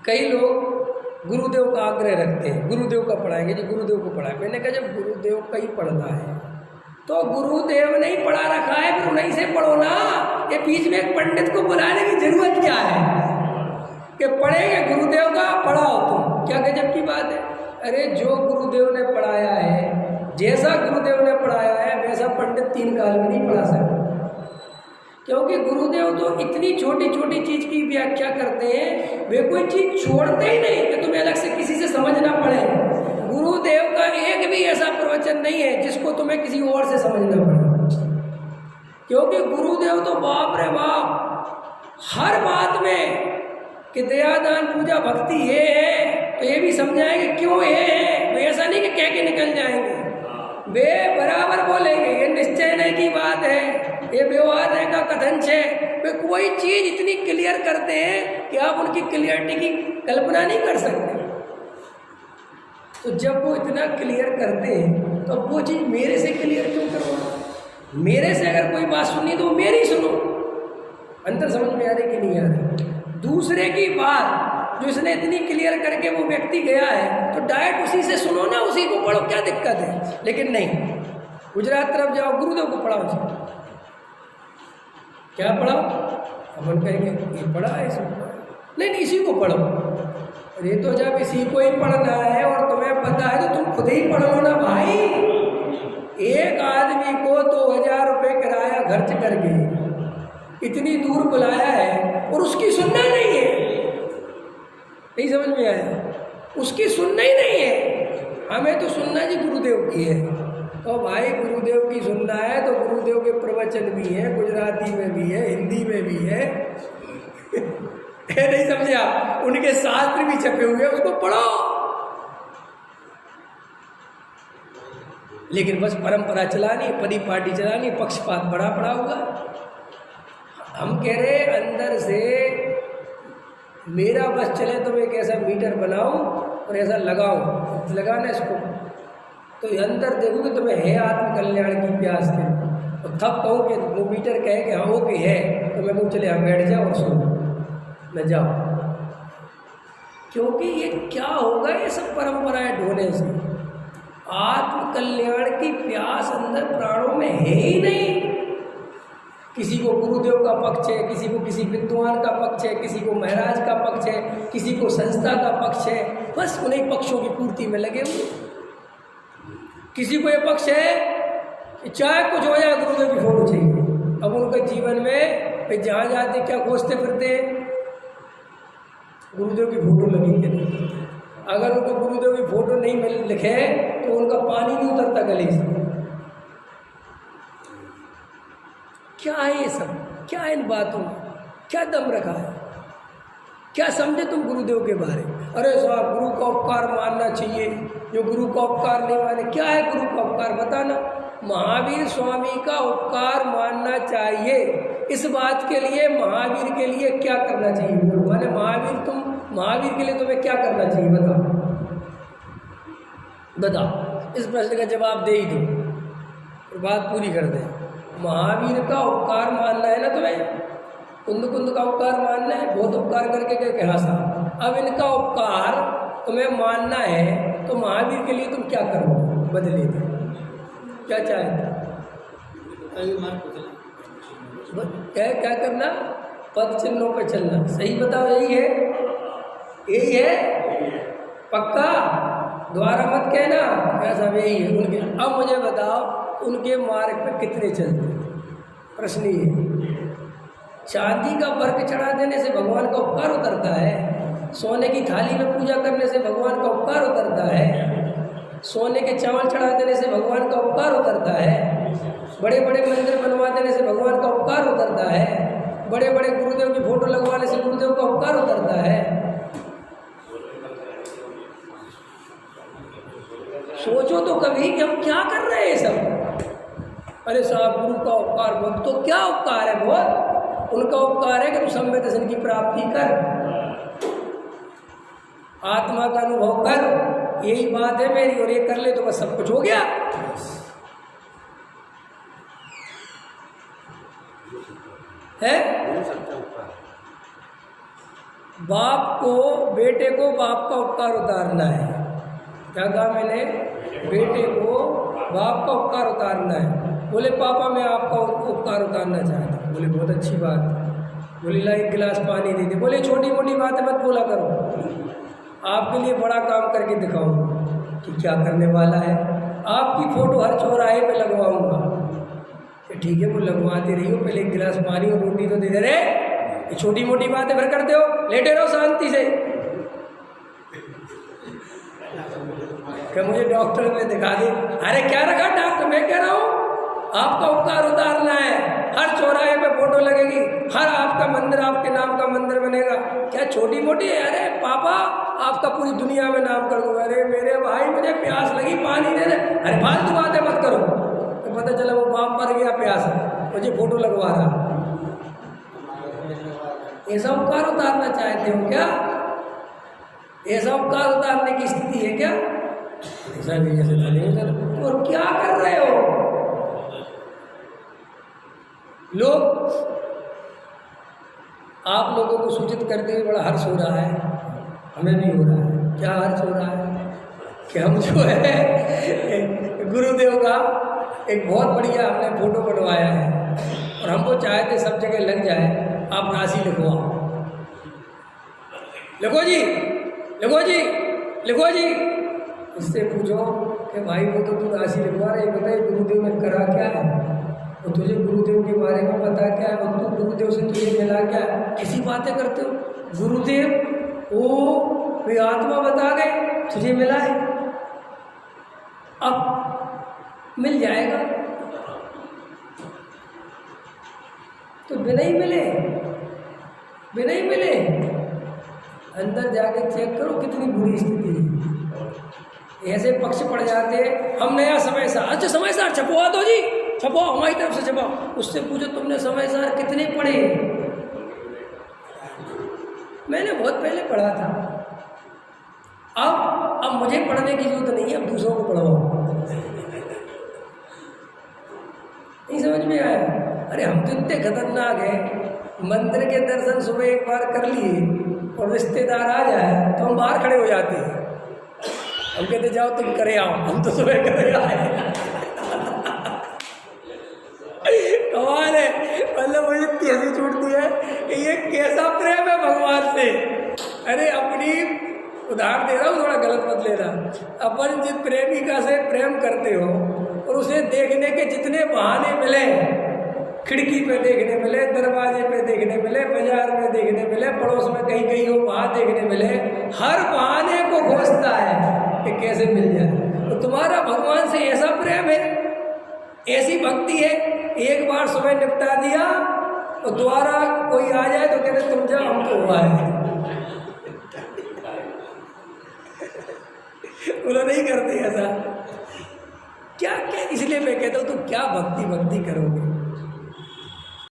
कई लोग गुरुदेव का आग्रह रखते हैं, गुरुदेव का पढ़ाएंगे जी, गुरुदेव को पढ़ाए। मैंने कहा जब गुरुदेव का ही पढ़ना है तो गुरुदेव ने ही पढ़ा रखा है, फिर उन्हीं से पढ़ो ना। ये बीच में एक पंडित को बुलाने की जरूरत क्या है कि पढ़ेंगे गुरुदेव का, पढ़ाओ तुम, क्या गजब की बात है। अरे जो गुरुदेव ने पढ़ाया है, जैसा गुरुदेव ने पढ़ाया है वैसा पंडित 3 काल में नहीं पढ़ा सकता, क्योंकि गुरुदेव तो इतनी छोटी छोटी चीज की व्याख्या करते हैं, वे कोई चीज छोड़ते ही नहीं कि तुम्हें अलग से किसी से समझना पड़े। गुरुदेव का एक भी ऐसा प्रवचन नहीं है जिसको तुम्हें किसी और से समझना पड़े, क्योंकि गुरुदेव तो बाप रे बाप हर बात में कि दया दान पूजा भक्ति ये है तो ये भी समझाएंगे क्यों ये है। वे ऐसा नहीं कि कह के निकल जाएंगे, वे बराबर बोलेंगे, ये निश्चय नहीं की बात है, ये व्यवहार है का कथन है। वे कोई चीज इतनी क्लियर करते हैं कि आप उनकी क्लियरिटी की कल्पना नहीं कर सकते। तो जब वो इतना क्लियर करते हैं तो वो चीज़ मेरे से क्लियर क्यों करवाना। मेरे से अगर कोई बात सुननी तो मेरी सुनो। अंतर समझ में आ रही कि नहीं आ रही। दूसरे की बात जो इसने इतनी क्लियर करके वो व्यक्ति गया है तो डायरेक्ट उसी से सुनो ना, उसी को पढ़ो, क्या दिक्कत है। लेकिन नहीं, गुजरात तरफ जाओ, गुरुदेव को पढ़ाओ जी, क्या पढ़ाओ, अपन कहेंगे ये पढ़ा है इसको, नहीं इसी को पढ़ो। अरे तो जब इसी को ही पढ़ना है और तुम्हें पता है तो तुम खुद ही पढ़ लो ना भाई। एक आदमी को 2000 रुपये किराया खर्च करके इतनी दूर बुलाया है और उसकी सुनना नहीं है, नहीं समझ में आया, उसकी सुनना ही नहीं है। हमें तो सुनना जी गुरुदेव की है। तो भाई गुरुदेव की सुनना है तो गुरुदेव के प्रवचन भी है, गुजराती में भी है, हिंदी में भी है नहीं समझे आप, उनके शास्त्र भी छपे हुए, उसको पढ़ो। लेकिन बस परंपरा चलानी, परिपाटी चलानी, पक्षपात बड़ा पड़ा होगा। हम कह रहे अंदर से मेरा बस चले तो मैं एक ऐसा मीटर बनाऊं और ऐसा लगाऊं, लगाना इसको तो अंदर देखो कि तुम्हें है आत्मकल्याण की प्यास के, और तब कहूँ कि वो मीटर कहे कि हाँ ओके है तो मैं कहूँ चले हम बैठ जाओ और सुनो, मैं जाऊँ। क्योंकि ये क्या होगा, ये सब परंपराएं ढोने से आत्मकल्याण की प्यास अंदर प्राणों में है ही नहीं। किसी को गुरुदेव का पक्ष है, किसी को किसी विद्वान का पक्ष है, किसी को महाराज का पक्ष है, किसी को संस्था का पक्ष है, बस उन्हीं पक्षों की पूर्ति में लगे हुए। किसी को ये पक्ष है कि चाहे कुछ हो जाए गुरुदेव की फोटो चाहिए। अब उनके जीवन में जहाँ जाते क्या खोजते फिरते हैं, गुरुदेव की फोटो लगी के नहीं। अगर उनको गुरुदेव की फोटो नहीं मिल लिखे तो उनका पानी नहीं उतरता गले से। क्या है ये सब, क्या है इन बातों में, क्या दम रखा है, क्या समझे तुम गुरुदेव के बारे में। अरे साहब गुरु का उपकार मानना चाहिए, जो गुरु का उपकार नहीं माने, क्या है गुरु का उपकार बताना। महावीर स्वामी का उपकार मानना चाहिए। इस बात के लिए महावीर के लिए क्या करना चाहिए, माने महावीर के लिए तुम्हें क्या करना चाहिए बताओ। इस प्रश्न का जवाब दे ही दो और बात पूरी कर दे। महावीर का उपकार मानना है ना तुम्हें, कुंद का उपकार मानना है, बहुत उपकार करके कह हाँ साहब। अब इनका उपकार तुम्हें मानना है तो महावीर के लिए तुम क्या करोगे बदले में, क्या चाहेंगे, क्या करना, पद चिन्हों पे चलना। सही बताओ, यही है, यही है पक्का, द्वारा मत कहना क्या साहब यही है उनके। अब मुझे बताओ उनके मार्ग पे कितने चलते। प्रश्न ये, चांदी का वर्क चढ़ा देने से भगवान का उपकार उतरता है, सोने की थाली में पूजा करने से भगवान का उपकार उतरता है, सोने के चावल चढ़ा देने से भगवान का उपकार उतरता है, बड़े बड़े मंदिर बनवा देने से भगवान का उपकार उतरता है, बड़े बड़े गुरुदेव की फोटो लगवाने से गुरुदेव का उपकार उतरता है। सोचो तो कभी कि हम क्या कर रहे हैं सब। अरे साहब गुरु का उपकार बहुत, तो क्या उपकार है बहुत, उनका उपकार है कि तू सम्य दर्शन की प्राप्ति कर, आत्मा का अनुभव कर, यही बात है मेरी। और ये कर ले तो बस सब कुछ हो गया। है बाप आपको बेटे को बाप का उपकार उतारना है। क्या कहा मैंने? बेटे को बाप का उपकार उतारना है। बोले पापा मैं आपका उपकार उतारना चाहता हूँ। बोले बहुत अच्छी बात। बोले ला एक गिलास पानी दे दे। बोले छोटी मोटी बातें मत बोला करो, आपके लिए बड़ा काम करके दिखाऊंगा। कि क्या करने वाला है? आपकी फ़ोटो हर चौराहे पे लगवाऊंगा। ठीक है, वो लगवाते रहिए, पहले एक गिलास पानी और रोटी तो दे दे रहे। ये छोटी मोटी बातें फिर करते हो, लेटे रहो शांति से। क्या मुझे डॉक्टर में दिखा दे? अरे क्या रखा डॉक्टर? मैं कह रहा हूँ आपका उपकार उतारना है। हर चौराहे पे फोटो लगेगी, हर आपका मंदिर, आपके नाम का मंदिर बनेगा। क्या छोटी मोटी है? अरे पापा आपका पूरी दुनिया में नाम कर दूंगा। अरे मेरे भाई मुझे प्यास लगी, पानी दे दे। अरे फालतू बातें मत करो। तो पता चला वो बाप मर गया प्यास, मुझे फोटो लगवा रहा। ऐसा उपकार उतारना चाहते हो क्या? ऐसा उपकार उतारने की स्थिति है क्या? ऐसा नहीं, जैसे नहीं। और क्या कर रहे हो लोग? आप लोगों को सूचित करते हुए बड़ा हर्ष हो रहा है, हमें भी हो रहा है। क्या हर्ष हो रहा है कि हम जो है गुरुदेव का एक बहुत बढ़िया हमने फोटो बनवाया है और हमको चाहते सब जगह लग जाए। आप राशि लिखवाओ, लिखो जी, लिखो जी, लिखो जी। उससे पूछो कि भाई वो तो तू राशि लिखवा रहे, बताइए गुरुदेव ने करा क्या है? और तुझे गुरुदेव के बारे में पता क्या है? और तू गुरुदेव से तुझे मिला क्या है? किसी बातें करते हो? गुरुदेव वो वे आत्मा बता गए, तुझे मिला है, अब मिल जाएगा। तो बिना ही मिले, बिना ही मिले अंदर जाके चेक करो कितनी बुरी स्थिति है। ऐसे पक्ष पड़ जाते हैं। हम नया समय सार, अच्छा समय सार छपवा दो जी, छपाओ, हमारी तरफ से छपाओ। उससे पूछो तुमने समय सार कितने पढ़े? मैंने बहुत पहले पढ़ा था, अब मुझे पढ़ने की जरूरत नहीं है, अब दूसरों को पढ़वाओ। नहीं समझ में आया? अरे हम तो इतने खतरनाक हैं, मंदिर के दर्शन सुबह एक बार कर लिए और रिश्तेदार आ जाए तो हम बाहर खड़े हो जाते हैं। हम कहते जाओ तुम करे आओ, हम तो सुबह करे आए। कमाल है, मतलब मुझे इतनी हंसी छूटती है कि ये कैसा प्रेम है भगवान से। अरे अपनी उदाहरण दे रहा हूँ, थोड़ा गलत मत लेना। अपन जिस प्रेमिका से प्रेम करते हो और उसे देखने के जितने बहाने मिले, खिड़की पे देखने मिले, दरवाजे पे देखने मिले, बाजार में देखने मिले, पड़ोस में कहीं कहीं हो वहाँ देखने मिले, हर बहाने को खोजता है कि कैसे मिल जाए। तो तुम्हारा भगवान से ऐसा प्रेम है, ऐसी भक्ति है, एक बार सुबह निपटा दिया और दोबारा कोई आ जाए तो कहते तुम जाओ, हमको हुआ है। बोला नहीं करते ऐसा। क्या क्या, इसलिए मैं कहता हूँ तुम क्या भक्ति करोगे।